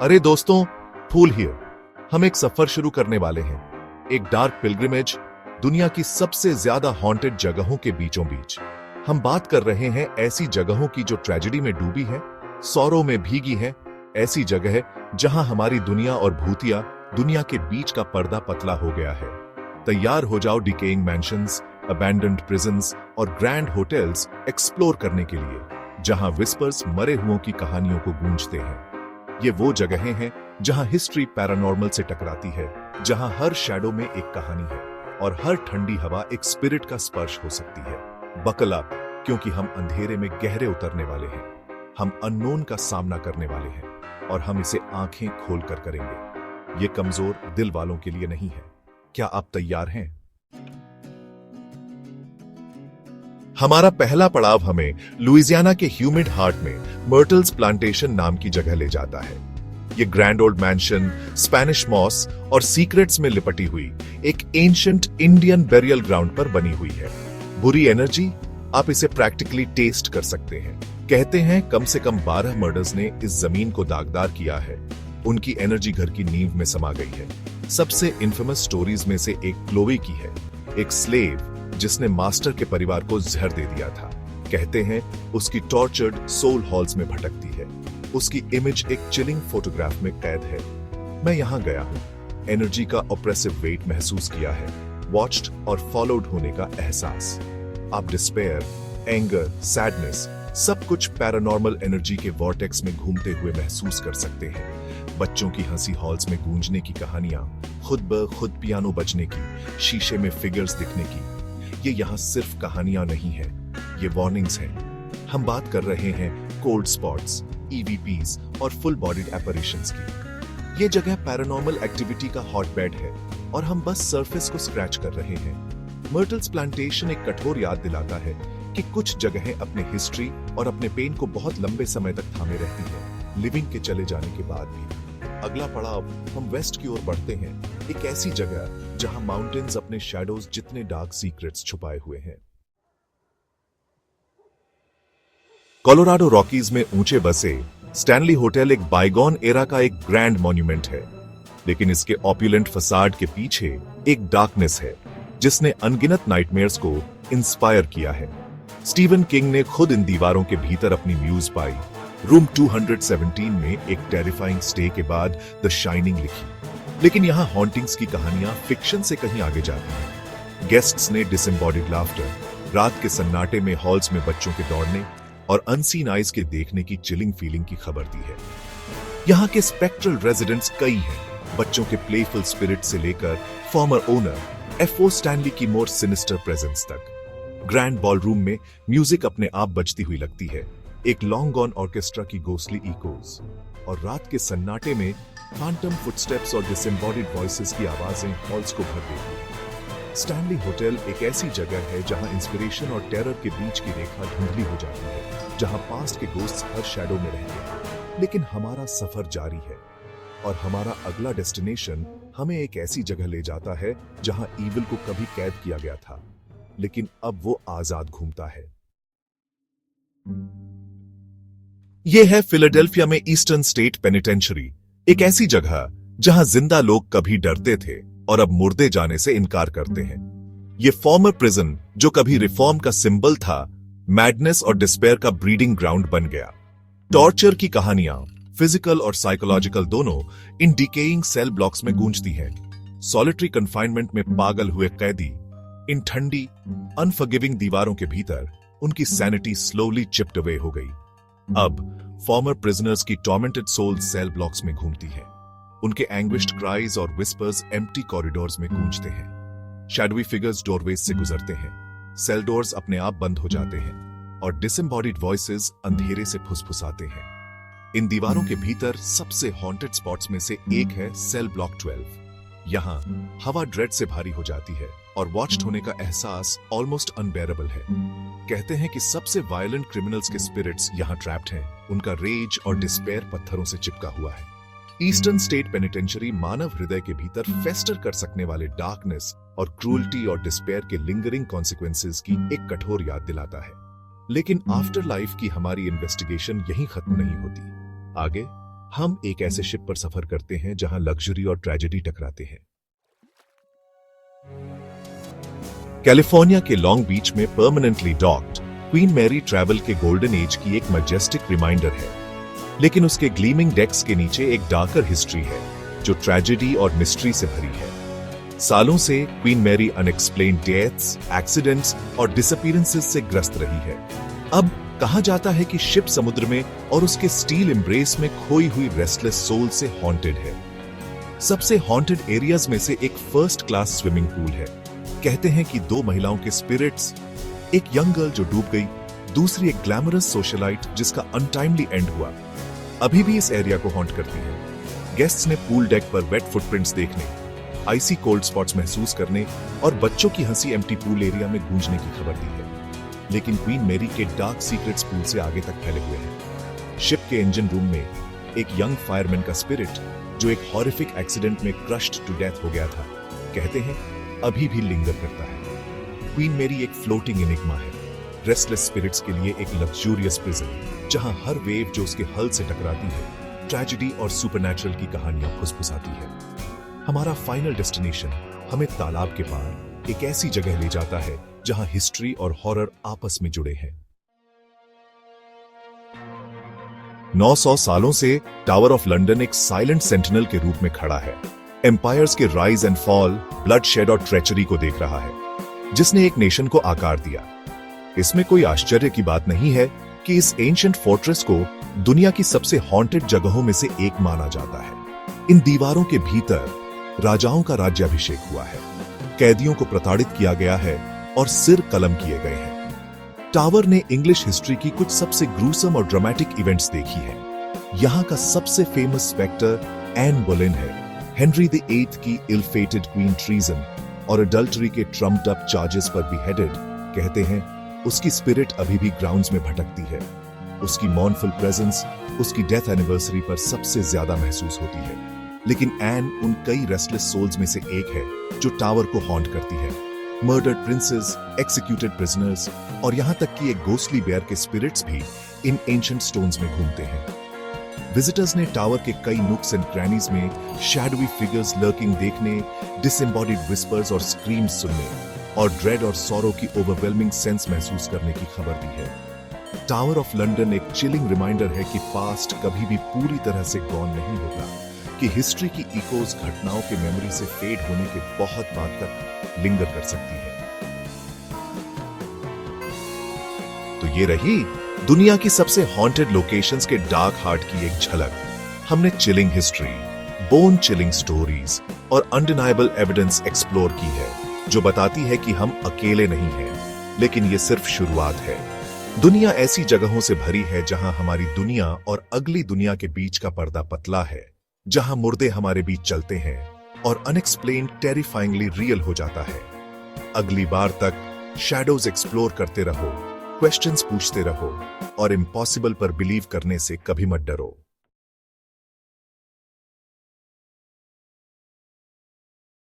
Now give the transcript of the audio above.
अरे दोस्तों, फूल हियर। हम एक सफर शुरू करने वाले हैं, एक डार्क पिलग्रिमेज, दुनिया की सबसे ज्यादा हॉन्टेड जगहों के बीचों बीच। हम बात कर रहे हैं ऐसी जगहों की जो ट्रेजेडी में डूबी है, सौरों में भीगी है, ऐसी जगह जहां हमारी दुनिया और भूतिया दुनिया के बीच का पर्दा पतला हो गया है। तैयार हो जाओ डिकेइंग मैंशंस, अबैंडन्ड प्रिजन्स और ग्रैंड होटल्स एक्सप्लोर करने के लिए, जहां विस्पर्स मरे हुओं की कहानियों को गूंजते हैं। ये वो जगहें हैं जहां हिस्ट्री पैरानॉर्मल से टकराती है, जहां हर शैडो में एक कहानी है और हर ठंडी हवा एक स्पिरिट का स्पर्श हो सकती है। बकल अप, क्योंकि हम अंधेरे में गहरे उतरने वाले हैं। हम अननोन का सामना करने वाले हैं और हम इसे आंखें खोलकर करेंगे। ये कमजोर दिल वालों के लिए नहीं है। क्या आप तैयार हैं? हमारा पहला पड़ाव हमें लुइजियाना के ह्यूमिड हार्ट में मर्टल्स प्लांटेशन नाम की जगह ले जाता है। ये grand old mansion, Spanish moss और सीक्रेट्स में लिपटी हुई एक एंशिएंट इंडियन बेरियल ग्राउंड पर बनी हुई है। बुरी एनर्जी, आप इसे प्रैक्टिकली टेस्ट कर सकते हैं। कहते हैं कम से कम 12 मर्डर्स ने इस जमीन को दागदार किया है। उनकी एनर्जी घर की नींव में समा गई है। सबसे इन्फेमस स्टोरीज में से एक क्लोवे की है, एक स्लेव जिसने मास्टर के परिवार को जहर दे दिया था। कहते हैं उसकी टॉर्चर्ड सोल हॉल्स में भटकती है। उसकी इमेज एक चिलिंग फोटोग्राफ में कैद है। मैं यहां गया हूं, एनर्जी का ऑप्रेसिव वेट महसूस किया है, वॉच्ड और फॉलोड होने का एहसास। आप डिस्पेयर, एंगर, सैडनेस, सब कुछ पैरानॉर्मल एनर्जी के वॉर्टेक्स में घूमते हुए महसूस कर सकते हैं। बच्चों की हंसी हॉल्स में गूंजने की कहानियां, खुद ब खुद पियानो बजने की, शीशे में फिगर्स दिखने की। ये यहाँ सिर्फ कहानियां नहीं है, ये वार्निंग्स हैं। हम बात कर रहे हैं कोल्ड स्पॉट्स, ईवीपीज और फुल बॉडीड एपरेशंस की। ये जगह पैरानॉर्मल एक्टिविटी का हॉटबेड है और हम बस सरफेस को स्क्रैच कर रहे हैं। मर्टल्स प्लांटेशन एक कठोर याद दिलाता है कि कुछ जगहें अपने हिस्ट्री और अपने पेन को बहुत लंबे समय तक थामे रहती हैं, लिविंग के चले जाने के बाद भी। अगला पड़ाव, हम वेस्ट की ओर बढ़ते हैं, एक ऐसी जगह जहां माउंटेन्स अपने शैडोज जितने डार्क सीक्रेट्स छुपाए हुए हैं। कोलोराडो रॉकीज में ऊंचे बसे स्टैनली होटल एक बाइगॉन एरा का एक ग्रैंड मॉन्यूमेंट है, लेकिन इसके ऑप्युलेंट फसाड के पीछे एक डार्कनेस है जिसने अनगिनत नाइटमेयर्स को इंस्पायर किया है। स्टीवन किंग ने खुद इन दीवारों के भीतर अपनी म्यूज पाई। रूम 217 में एक टेरिफाइंग स्टे के बाद द शाइनिंग लिखी। लेकिन यहां हॉन्टिंग्स की कहानियां फिक्शन से कहीं आगे जाती हैं। गेस्ट्स ने डिसएम्बॉडीड लाफ्टर, रात के सन्नाटे में हॉल्स में बच्चों के दौड़ने और अनसीन आइज के देखने की चिलिंग फीलिंग की खबर दी है। यहां के स्पेक्ट्रल रेजिडेंट्स कई हैं, बच्चों के प्लेफुल स्पिरिट से लेकर फॉर्मर ओनर एफओ स्टैनली की मोर सिनिस्टर प्रेजेंस तक। ग्रैंड बॉलरूम में म्यूजिक अपने आप बजती हुई लगती है, एक लॉन्ग गॉन ऑर्केस्ट्रा की गोस्टली इकोज, और रात के सन्नाटे में फैंटम फुटस्टेप्स और डिसएम्बॉडीड वॉइसेस की आवाजें हॉल्स को भर देती हैं। स्टैनली होटल एक ऐसी जगह है जहां इंस्पिरेशन और टेरर के बीच की रेखा धुंधली हो जाती है, जहां पास्ट के घोस्ट्स हर शैडो में रहते हैं। लेकिन हमारा सफर जारी है और हमारा अगला डेस्टिनेशन हमें एक ऐसी जगह ले जाता है जहां ईविल को कभी कैद किया गया था, लेकिन अब वो आजाद घूमता है। यह है फिलाडेल्फिया में ईस्टर्न स्टेट पेनिटेंशियरी, एक ऐसी जगह जहां जिंदा लोग कभी डरते थे और अब मुर्दे जाने से इनकार करते हैं। यह फॉर्मर प्रिजन जो कभी रिफॉर्म का सिंबल था, मैडनेस और डिस्पेयर का ब्रीडिंग ग्राउंड बन गया। टॉर्चर की कहानियां, फिजिकल और साइकोलॉजिकल दोनों, इन डिकेइंग सेल ब्लॉक्स में गूंजती हैं। सॉलिटरी कन्फाइनमेंट में पागल हुए कैदी इन ठंडी, अनफॉरगिविंग दीवारों के भीतर, उनकी सैनिटी स्लोली चिप्ड अवे हो गई। अब फॉर्मर प्रिजनर्स की टॉर्मेंटेड सोल्स सेल ब्लॉक्स में घूमती हैं। उनके एंग्विश्ड क्राइज और विस्पर्स एम्प्टी कॉरिडोर्स में गूंजते हैं। शैडोवी फिगर्स डोरवेज से गुजरते हैं, सेल डोर्स अपने आप बंद हो जाते हैं और डिसएम्बॉडीड वॉइसेस अंधेरे से फुसफुसाते हैं। इन दीवारों के भीतर सबसे हॉन्टेड स्पॉट्स में से एक है सेल ब्लॉक 12। यहां हवा ड्रेड से भारी हो जाती है और वॉच्ड होने का एहसास ऑलमोस्ट अनबेरेबल है। कहते हैं कि सबसे वायलेंट क्रिमिनल्स के स्पिरिट्स यहां ट्रैप्ड हैं। उनका रेज और डिस्पेयर पत्थरों से चिपका हुआ है। ईस्टर्न स्टेट पेनिटेंशियरी मानव हृदय के भीतर फेस्टर कर सकने वाले डार्कनेस और क्रूअल्टी और डिस्पेयर के लिंगरिंग कॉन्सिक्वेंसेस की एक कठोर याद दिलाता है। लेकिन आफ्टर लाइफ की हमारी इन्वेस्टिगेशन यहीं खत्म नहीं होती। आगे हम एक ऐसे शिप पर सफर करते हैं जहां लग्जरी और ट्रेजेडी टकराते हैं। कैलिफोर्निया के लॉन्ग बीच में permanently docked Queen Mary travel के गोल्डन एज की एक मैजेस्टिक रिमाइंडर है, लेकिन उसके ग्लीमिंग डेक्स के नीचे एक डार्कर हिस्ट्री है जो ट्रेजेडी और मिस्ट्री से भरी है। सालों से Queen Mary unexplained deaths, accidents और डिसअपीयरेंसेस से ग्रस्त रही है। अब कहा जाता है कि शिप समुद्र में और उसके स्टील एम्ब्रेस में खोई हुई रेस्टलेस सोल से हॉन्टेड है। सबसे हॉन्टेड एरियाज में से एक फर्स्ट क्लास स्विमिंग पूल है। कहते हैं कि दो महिलाओं के स्पिरिट्स, एक यंग गर्ल जो डूब गई, दूसरी एक ग्लैमरस सोशलाइट जिसका अनटाइमली एंड हुआ, अभी भी इस एरिया को हॉन्ट करती है। गेस्ट्स ने पूल डेक पर वेट फुटप्रिंट्स देखने, आइसी कोल्ड स्पॉट्स महसूस करने और बच्चों की हंसी एम्प्टी पूल एरिया में गूंजने की खबर दी है। लेकिन क्वीन मैरी के डार्क सीक्रेट्स पूल से आगे तक फैले हुए हैं। शिप के इंजन रूम में एक यंग फायरमैन का स्पिरिट जो एक हॉरिफिक एक्सीडेंट में क्रश्ड टू डेथ हो गया था, कहते हैं अभी भी लिंगर करता है। क्वीन मैरी एक फ्लोटिंग एनिग्मा है, रेस्टलेस स्पिरिट्स के लिए एक लग्जूरियस प्रिजन जहां हर वेव जो उसके हल से टकराती है ट्रेजेडी और सुपरनैचुरल की कहानियां फुसफुसाती है। हमारा फाइनल डेस्टिनेशन हमें तालाब के पार एक ऐसी जगह ले जाता है जहां हिस्ट्री और हॉरर आपस में जुड़े हैं। 900 सालों से टावर ऑफ लंदन एक साइलेंट सेंटिनल के रूप में खड़ा है। एम्पायर्स के राइज एंड फॉल, ब्लडशेड और ट्रेचरी को देख रहा है, जिसने एक नेशन को आकार दिया। इसमें कोई आश्चर्य की बात नहीं है कि इस एंशिएंट फोर्ट्रेस को दुनिया की सबसे हॉन्टेड जगहों में से एक माना जाता है। इन दीवारों के भीतर राजाओं का राज्याभिषेक हुआ है, कैदियों को प्रताड़ित किया गया है और सिर कलम किए गए हैं। टावर ने इंग्लिश हिस्ट्री की कुछ सबसे ग्रूसम और ड्रामेटिक इवेंट्स देखी है। यहाँ का सबसे फेमस स्पेक्टर एन बोलेन है, हेनरी VIII की इल-फेटेड क्वीन ट्रीजन और अडल्टरी के ट्रम्प्ड अप चार्जेस पर बीहेडेड। कहते हैं उसकी स्पिरिट अभी भी ग्राउंड्स में भटकती है। उसकी मॉर्नफुल प्रेजेंस उसकी डेथ एनिवर्सरी पर सबसे ज्यादा महसूस होती है। लेकिन एन उन कई रेस्टलेस सोल्स में से एक है जो टावर को हॉन्ट करती है। मर्डर्ड प्रिंसेस, एक्सिक्यूटेड प्रिजनर्स और यहां तक कि एक घोस्टली बेयर के स्पिरिट्स भी इन एंशिएंट स्टोन्स में घूमते हैं। विजिटर्स ने टावर के कई नुक्स एंड क्रैनीज में शैडोवी फिगर्स लर्किंग देखने, डिसएम्बॉडीड विस्पर्स और स्क्रीम्स सुनने और ड्रेड और सॉरो की ओवरवेलमिंग सेंस महसूस करने की खबर दी है। टावर ऑफ लंदन एक चिलिंग रिमाइंडर है कि पास्ट कभी भी पूरी तरह से गॉन नहीं होता, कि हिस्ट्री की इकोज घटनाओं के मेमोरी से फेड होने के बहुत बाद तक लिंगर कर सकती है। तो ये रही दुनिया की सबसे हॉन्टेड लोकेशंस के डार्क हार्ट की एक झलक। हमने chilling history, bone chilling stories और अनडिनाइबल एविडेंस एक्सप्लोर की है जो बताती है कि हम अकेले नहीं हैं, लेकिन ये सिर्फ शुरुआत है। दुनिया ऐसी जगहों से भरी है जहां हमारी दुनिया और अगली दुनिया के बीच का पर्दा पतला है, जहां मुर्दे हमारे बीच चलते हैं और अनएक्सप्लेन्ड टेरिफाइंगली रियल हो जाता है। अगली बार तक शैडोज एक्सप्लोर करते रहो, क्वेश्चंस पूछते रहो और इम्पॉसिबल पर बिलीव करने से कभी मत डरो।